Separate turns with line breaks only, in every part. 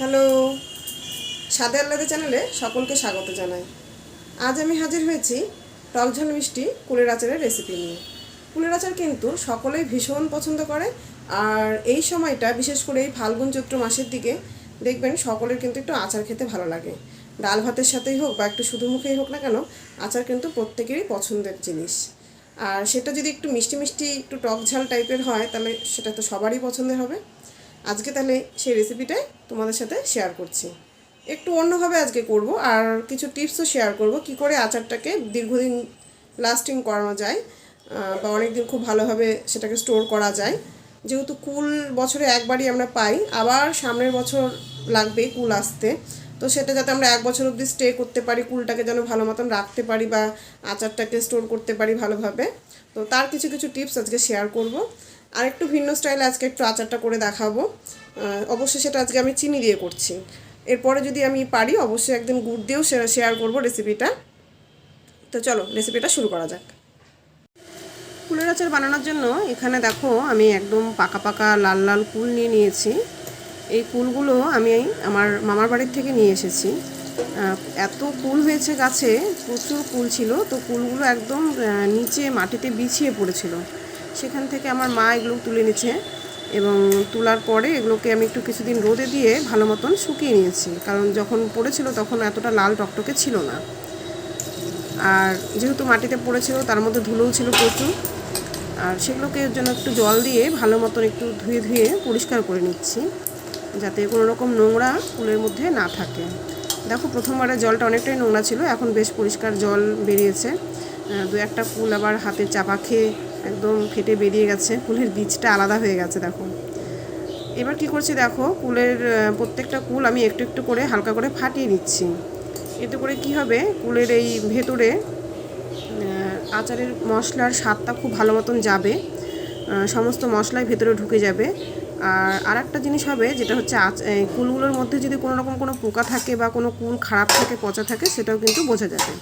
Hello, স্বাদে আহ্লাদে চ্যানেলে সকলকে স্বাগত জানাই। আজ আমি হাজির হয়েছি টকঝাল মিষ্টি কুলের আচারের রেসিপি নিয়ে। কুলের আচার কিন্তু সকলেই ভীষণ পছন্দ করে, আর এই সময়টা বিশেষ করে এই ফাল্গুন চৈত্র মাসের দিকে দেখবেন সকলের কিন্তু একটু আচার খেতে ভালো লাগে। ডাল ভাতের সাথেই হোক বা একটু শুধু মুখেই হোক না কেন, আচার কিন্তু প্রত্যেকেরই পছন্দের জিনিস। আর সেটা যদি একটু মিষ্টি মিষ্টি একটু টক ঝাল টাইপের হয় তাহলে সেটা তো সবারই পছন্দের হবে। আজকে তাহলে সেই রেসিপিটাই তোমাদের সাথে শেয়ার করছি। একটু অন্যভাবে আজকে করব, আর কিছু টিপসও শেয়ার করব কি করে আচারটাকে দীর্ঘদিন লাস্টিং করানো যায়, বা অনেক দিন খুব ভালোভাবে সেটাকে স্টোর করা যায়। যেহেতু কুল বছরে একবারই আমরা পাই, আবার সামনের বছর লাগবে কুল আসতে, তো সেটা যাতে আমরা এক বছর অবধি স্টে করতে পারি, কুলটাকে যেন ভালো মতন রাখতে পারি বা আচারটাকে স্টোর করতে পারি ভালোভাবে, তো তার কিছু কিছু টিপস আজকে শেয়ার করব। আর একটু ভিন্ন স্টাইলে আজকে একটু আচারটা করে দেখাবো। অবশ্যই সেটা আজকে আমি চিনি দিয়ে করছি। এরপরে যদি আমি পারি অবশ্যই একদিন গুড় দিয়েও শেয়ার করব রেসিপিটা। তো চলো রেসিপিটা শুরু করা যাক। কুলের আচার বানানোর জন্য এখানে দেখো আমি একদম পাকা পাকা লাল লাল কুল নিয়ে নিয়েছি। এই কুলগুলো আমি আমার মামার বাড়ির থেকে নিয়ে এসেছি। এত কুল হয়েছে গাছে, প্রচুর কুল ছিল, তো কুলগুলো একদম নিচে মাটিতে বিছিয়ে পড়েছিল। সেখান থেকে আমার মা এগুলো তুলে নিচ্ছে, এবং তোলার পরে এগুলোকে আমি একটু কিছুদিন রোদে দিয়ে ভালো মতন শুকিয়ে নিয়েছি, কারণ যখন পড়েছিল তখন এতটা লাল টকটকে ছিল না। আর যেহেতু মাটিতে পড়েছিল তার মধ্যে ধুলোও ছিল প্রচুর, আর সেগুলোকে এর জন্য একটু জল দিয়ে ভালো মতন একটু ধুয়ে ধুয়ে পরিষ্কার করে নিচ্ছি, যাতে কোনো রকম নোংরা কুলের মধ্যে না থাকে। দেখো প্রথমবারে জলটা অনেকটাই নোংরা ছিল, এখন বেশ পরিষ্কার জল বেরিয়েছে। দু একটা কুল আবার হাতে চাপা খেয়ে একদম ফেটে বেরিয়ে গেছে, কুলের বীজটা আলাদা হয়ে গেছে দেখো। এবার কি করছি দেখো, কুলের প্রত্যেকটা কুল আমি একটু একটু করে হালকা করে ফাটিয়ে নিচ্ছি। এতে করে কি হবে, কুলের এই ভেতরে আচারের মশলার স্বাদটা খুব ভালো মতন যাবে, সমস্ত মশলাই ভেতরে ঢুকে যাবে। আর একটা জিনিস হবে, যেটা হচ্ছে কুলগুলোর মধ্যে যদি কোনো রকম কোনো পোকা থাকে বা কোনো কুল খারাপ থাকে, পচা থাকে, সেটাও কিন্তু বোঝা যাবে।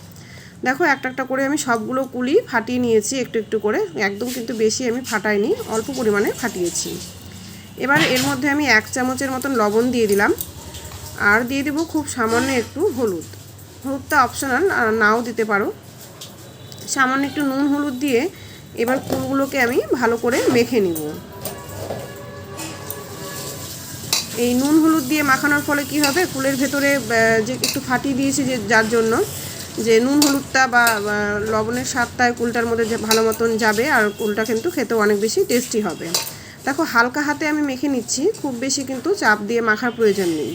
দেখো একটা একটা করে আমি সবগুলো কুলই ফাটিয়ে নিয়েছি একটু একটু করে, একদম কিন্তু বেশি আমি ফাটাইনি, অল্প পরিমাণে ফাটিয়েছি। এবার এর মধ্যে আমি 1 চামচের মতন লবণ দিয়ে দিলাম, আর দিয়ে দেবো খুব সামান্য একটু হলুদ। হলুদটা অপশনাল, আর নাও দিতে পারো। সামান্য একটু নুন হলুদ দিয়ে এবার কুলগুলোকে আমি ভালো করে মেখে নিব। এই নুন হলুদ দিয়ে মাখানোর ফলে কি হবে, কুলের ভেতরে যে একটু ফাটিয়ে দিয়েছি যে যার জন্য, যে নুন হলুদটা বা লবণের স্বাদটায় কুলটার মধ্যে যে ভালো মতন যাবে, আর কুলটা কিন্তু খেতেও অনেক বেশি টেস্টি হবে। দেখো হালকা হাতে আমি মেখে নিচ্ছি, খুব বেশি কিন্তু চাপ দিয়ে মাখার প্রয়োজন নেই।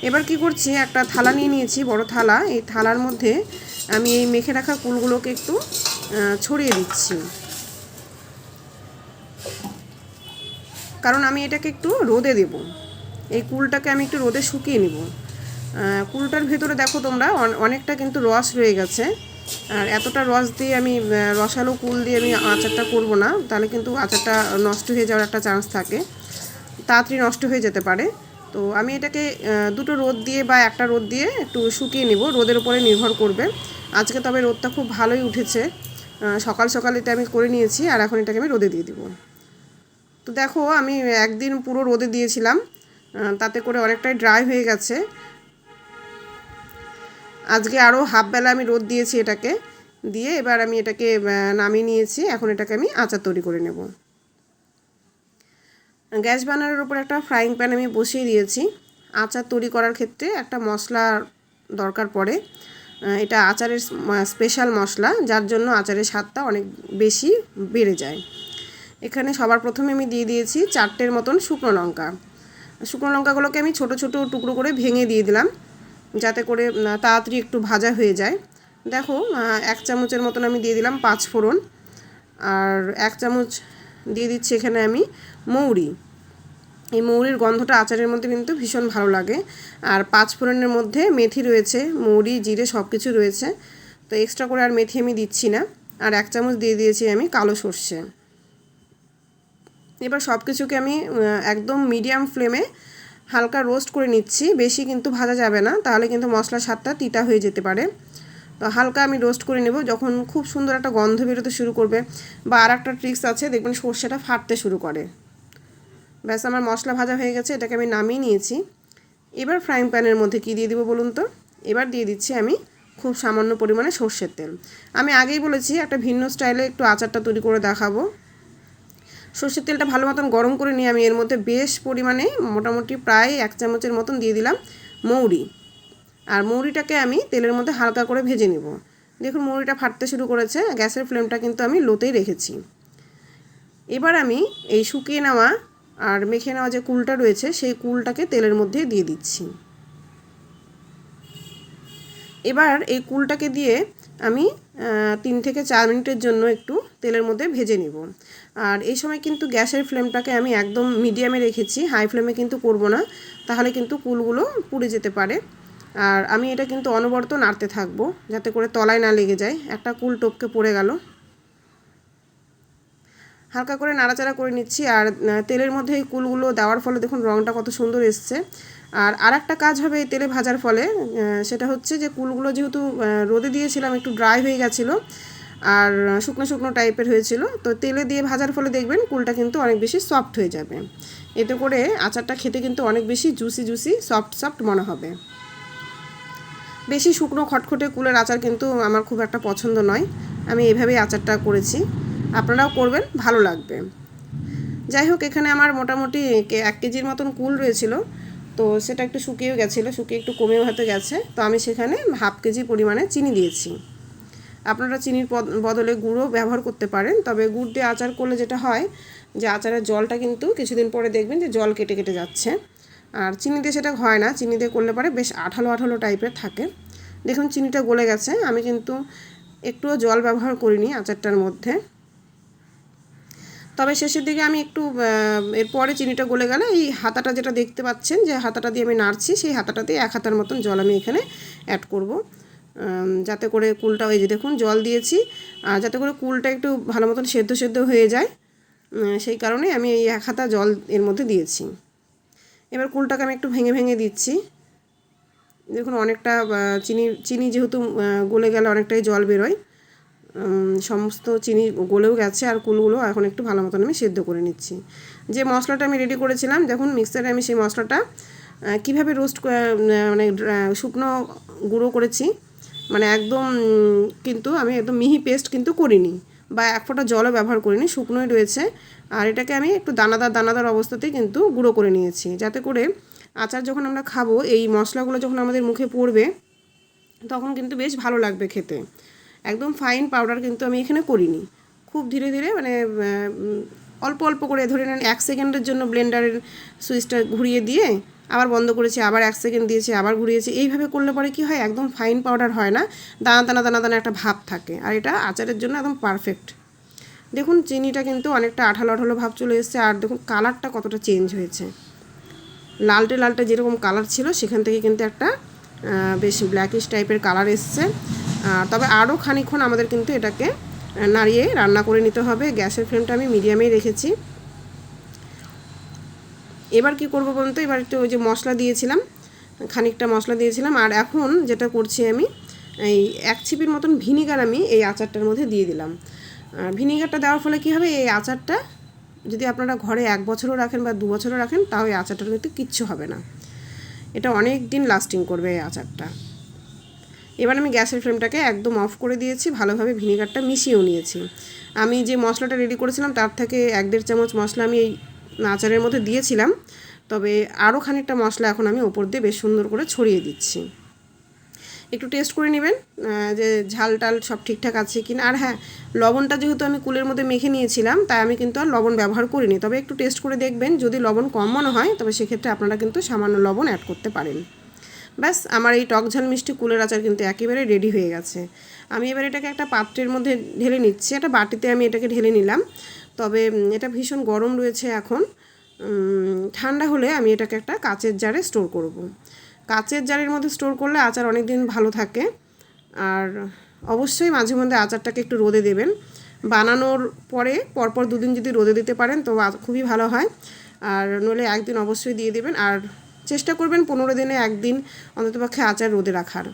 এবার কি করছি, একটা থালা নিয়ে নিয়েছি, বড় থালা। এই থালার মধ্যে আমি এই মেখে রাখা কুলগুলোকে একটু ছড়িয়ে দিচ্ছি, কারণ আমি এটাকে একটু রোদে দেব। এই কুলটাকে আমি একটু রোদে শুকিয়ে নিব। কুলটার ভেতরে দেখো তোমরা অনেকটা কিন্তু রস রয়ে গেছে, আর এতটা রস দিয়ে আমি রসালো কুল দিয়ে আমি আচারটা করব না, তাহলে কিন্তু আচারটা নষ্ট হয়ে যাওয়ার একটা চান্স থাকে, তাড়াতাড়ি নষ্ট হয়ে যেতে পারে। তো আমি এটাকে দুটো রোদ দিয়ে বা একটা রোদ দিয়ে একটু শুকিয়ে নিব, রোদের উপরে নির্ভর করবে। আজকে তবে রোদটা খুব ভালোই উঠেছে, সকাল সকাল এটা আমি করে নিয়েছি, আর এখন এটাকে আমি রোদে দিয়ে দিব। তো দেখো আমি একদিন পুরো রোদে দিয়েছিলাম, তাতে করে অনেকটাই ড্রাই হয়ে গেছে। আজকে আরও হাফ বেলা আমি রোদ দিয়েছি এটাকে দিয়ে, এবার আমি এটাকে নামিয়ে নিয়েছি। এখন এটাকে আমি আচার তৈরি করে নেব। গ্যাস বার্নারের উপর একটা ফ্রাইং প্যান আমি বসিয়ে দিয়েছি। আচার তৈরি করার ক্ষেত্রে একটা মশলা দরকার পড়ে, এটা আচারের স্পেশাল মশলা, যার জন্য আচারের স্বাদটা অনেক বেশি বেড়ে যায়। এখানে সবার প্রথমে আমি দিয়ে দিয়েছি 4টের মতন শুকনো লঙ্কা। শুকনো লঙ্কাগুলোকে আমি ছোট ছোট টুকরো করে ভেঙে দিয়ে দিলাম, যাতে করে তাড়াতাড়ি একটু ভাজা হয়ে যায়। দেখো 1 চামচের মতন আমি দিয়ে দিলাম 5 ফোড়ন, আর 1 চামচ দিয়ে দিচ্ছি এখানে আমি মৌরি। এই মৌরির গন্ধটা আচারের মধ্যে কিন্তু ভীষণ ভালো লাগে। আর 5 ফোড়নের মধ্যে মেথি রয়েছে, মৌরি, জিরে সব কিছু রয়েছে, তো এক্সট্রা করে আর মেথি আমি দিচ্ছি না। আর 1 চামচ দিয়ে দিয়েছি আমি কালো সর্ষে। এবার সব কিছুকে আমি একদম মিডিয়াম ফ্লেমে হালকা রোস্ট করে নিচ্ছি, বেশি কিন্তু ভাজা যাবে না, তাহলে কিন্তু মশলার স্বাদটা তিতা হয়ে যেতে পারে। তো হালকা আমি রোস্ট করে নেব। যখন খুব সুন্দর একটা গন্ধ বেরোতে শুরু করবে, বা আর একটা ট্রিক্স আছে, দেখবেন সর্ষেটা ফাটতে শুরু করে। ব্যাস আমার মশলা ভাজা হয়ে গেছে, এটাকে আমি নামিয়ে নিয়েছি। এবার ফ্রাইং প্যানের মধ্যে কী দিয়ে দেবো বলুন তো? এবার দিয়ে দিচ্ছি আমি খুব সামান্য পরিমাণে সর্ষের তেল। আমি আগেই বলেছি একটা ভিন্ন স্টাইলে একটু আচারটা তৈরি করে দেখাবো। সর্ষের তেলটা ভালো মতন গরম করে নিয়ে আমি এর মধ্যে বেশ পরিমাণে মোটামুটি প্রায় 1 চামচের মতন দিয়ে দিলাম মৌরি। আর মৌরিটাকে আমি তেলের মধ্যে হালকা করে ভেজে নেব। দেখুন মৌরিটা ফাটতে শুরু করেছে, গ্যাসের ফ্লেমটা কিন্তু আমি লোতেই রেখেছি। এবার আমি এই শুকিয়ে নেওয়া আর মেখে নেওয়া যে কুলটা রয়েছে সেই কুলটাকে তেলের মধ্যে দিয়ে দিচ্ছি। এবার এই কুলটাকে দিয়ে আমি 3 থেকে 4 মিনিটের জন্য একটু তেলের মধ্যে ভেজে নেব। আর এই সময় কিন্তু গ্যাসের ফ্লেমটাকে আমি একদম মিডিয়ামে রেখেছি, হাই ফ্লেমে কিন্তু করব না, তাহলে কিন্তু কুলগুলো পুড়ে যেতে পারে। আর আমি এটা কিন্তু অনবরত নাড়তে থাকবো যাতে করে তলায় না লেগে যায়। একটা কুল টপকে পড়ে গেল, হালকা করে নাড়াচাড়া করে নিচ্ছি। আর তেলের মধ্যে এই কুলগুলো দেওয়ার ফলে দেখুন রঙটা কত সুন্দর এসছে। আর একটা কাজ হবে এই তেলে ভাজার ফলে, সেটা হচ্ছে যে কুলগুলো যেহেতু রোদে দিয়েছিলাম একটু ড্রাই হয়ে গেছিলো আর শুকনো শুকনো টাইপের হয়েছিল, তো তেলে দিয়ে ভাজার ফলে দেখবেন কুলটা কিন্তু অনেক বেশি সফট হয়ে যাবে। এতে করে আচারটা খেতে কিন্তু অনেক বেশি জুসি জুসি সফট সফট মনে হবে। বেশি শুকনো খটখটে কুলের আচার কিন্তু আমার খুব একটা পছন্দ নয়, আমি এভাবেই আচারটা করেছি, আপনারাও করবেন, ভালো লাগবে। যাই হোক, এখানে আমার মোটামুটি 1 কেজির মতন কুল রয়েছিল, তো সেটা একটু শুকিয়েও গেছিলো, শুকিয়ে একটু কমেও হতে গেছে, তো আমি সেখানে 1/2 কেজি পরিমাণে চিনি দিয়েছি। আপনারা চিনির বদলে গুঁড়ও ব্যবহার করতে পারেন, তবে গুড় দিয়ে আচার করলে যেটা হয় যে আচারের জলটা কিন্তু কিছুদিন পরে দেখবেন যে জল কেটে কেটে যাচ্ছে। আর চিনি দিয়ে সেটা হয় না, চিনি দিয়ে করলে পরে বেশ আঠালো আঠালো টাইপের থাকে। দেখুন চিনিটা গলে গেছে, আমি কিন্তু একটুও জল ব্যবহার করিনি আচারটার মধ্যে। তবে শেষের দিকে আমি একটু এরপরে চিনিটা গলে গেলে এই হাতাটা যেটা দেখতে পাচ্ছেন যে হাতাটা দিয়ে আমি নাড়ছি, সেই হাতাটাতে 1 হাতার মতন জল আমি এখানে অ্যাড করব, যাতে করে কুলটা, এই যে দেখুন জল দিয়েছি, আর যাতে করে কুলটা একটু ভালো মতন সেদ্ধ সেদ্ধ হয়ে যায়, সেই কারণে আমি এই 1 হাতা জল এর মধ্যে দিয়েছি। এবার কুলটাকে আমি একটু ভেঙে ভেঙে দিচ্ছি। দেখুন অনেকটা চিনি যেহেতু গলে গেলে অনেকটাই জল বেরোয়, সমস্ত চিনি গলেও গেছে আর কুলগুলো এখন একটু ভালো মতন আমি সেদ্ধ করে নিচ্ছি। যে মশলাটা আমি রেডি করেছিলাম, দেখুন মিক্সারে আমি সেই মশলাটা কীভাবে রোস্ট মানে শুকনো গুঁড়ো করেছি, মানে একদম কিন্তু আমি একদম মিহি পেস্ট কিন্তু করিনি বা 1 ফোঁটা জলও ব্যবহার করিনি, শুকনোই রয়েছে। আর এটাকে আমি একটু দানাদার দানাদার অবস্থাতেই কিন্তু গুঁড়ো করে নিয়েছি, যাতে করে আচার যখন আমরা খাবো এই মশলাগুলো যখন আমাদের মুখে পড়বে তখন কিন্তু বেশ ভালো লাগবে খেতে। একদম ফাইন পাউডার কিন্তু আমি এখানে করিনি, খুব ধীরে ধীরে মানে অল্প অল্প করে, ধরে নেন 1 সেকেন্ডের জন্য ব্লেন্ডারের সুইচটা ঘুরিয়ে দিয়ে আবার বন্ধ করেছি, আবার 1 সেকেন্ড দিয়েছি, আবার ঘুরিয়েছি। এইভাবে করলে পরে কি হয়, একদম ফাইন পাউডার হয় না, দানা দানা দানা দানা একটা ভাব থাকে, আর এটা আচারের জন্য একদম পারফেক্ট। দেখুন চিনিটা কিন্তু অনেকটা আঠালো আঠালো ভাব চলে এসেছে, আর দেখুন কালারটা কতটা চেঞ্জ হয়েছে, লালটে লালটে যেরকম কালার ছিল সেখান থেকে কিন্তু একটা বেশ ব্ল্যাকিশ টাইপের কালার এসছে। তবে আরও খানিকক্ষণ আমাদের কিন্তু এটাকে নাড়িয়ে রান্না করে নিতে হবে। গ্যাসের ফ্লেমটা আমি মিডিয়ামেই রেখেছি। এবার কি করব বলুন তো, এবার একটু ওই যে মশলা দিয়েছিলাম, খানিকটা মশলা দিয়েছিলাম, আর এখন যেটা করছি আমি এই 1 ছিপির মতন ভিনিগার আমি এই আচারটার মধ্যে দিয়ে দিলাম। ভিনিগারটা দেওয়ার ফলে কী হবে, এই আচারটা যদি আপনারা ঘরে 1 বছরও রাখেন বা 2 বছরও রাখেন, তাও এই আচারটার কিন্তু কিচ্ছু হবে না, এটা অনেক দিন লাস্টিং করবে এই আচারটা। এবার আমি গ্যাসের ফ্লেমটাকে একদম অফ করে দিয়েছি, ভালোভাবে ভিনিগারটা মিশিয়েও নিয়েছি। আমি যে মশলাটা রেডি করেছিলাম তার থেকে 1-1.5 চামচ মশলা আমি এই আচারের মধ্যে দিয়েছিলাম, তবে আরও খানিকটা মশলা এখন আমি ওপর দিয়ে বেশ সুন্দর করে ছড়িয়ে দিচ্ছি। একটু টেস্ট করে নেবেন যে ঝাল টাল সব ঠিকঠাক আছে কি না। আর হ্যাঁ, লবণটা যেহেতু আমি কুলের মধ্যে মেখে নিয়েছিলাম, তাই আমি কিন্তু আর লবণ ব্যবহার করিনি, তবে একটু টেস্ট করে দেখবেন, যদি লবণ কম মনে হয় তবে সেক্ষেত্রে আপনারা কিন্তু সামান্য লবণ অ্যাড করতে পারেন। ব্যাস, আমার এই টক ঝাল মিষ্টি কুলের আচার কিন্তু একেবারে রেডি হয়ে গেছে। আমি এবার এটাকে একটা পাত্রের মধ্যে ঢেলে নিচ্ছি, একটা বাটিতে আমি এটাকে ঢেলে নিলাম। তবে এটা ভীষণ গরম রয়েছে এখন, ঠান্ডা হলে আমি এটাকে একটা কাচের জারে স্টোর করব। কাচের জারের মধ্যে স্টোর করলে আচার অনেক দিন ভালো থাকে। আর অবশ্যই মাঝে মধ্যে আচারটাকে একটু রোদে দেবেন, বানানোর পরে পরপর 2 দিন যদি রোদে দিতে পারেন তো খুবই ভালো হয়, আর নইলে 1 দিন অবশ্যই দিয়ে দেবেন। আর চেষ্টা করবেন 15 দিনে 1 দিন অন্ততপক্ষে আচার রোদে রাখার,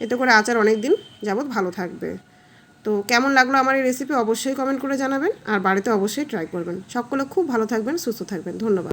এতে করে আচার অনেক দিন যাবৎ ভালো থাকবে। তো কেমন লাগলো আমার এই রেসিপি অবশ্যই কমেন্ট করে জানাবেন, আর বাড়িতে অবশ্যই ট্রাই করবেন। সকলে খুব ভালো থাকবেন, সুস্থ থাকবেন, ধন্যবাদ।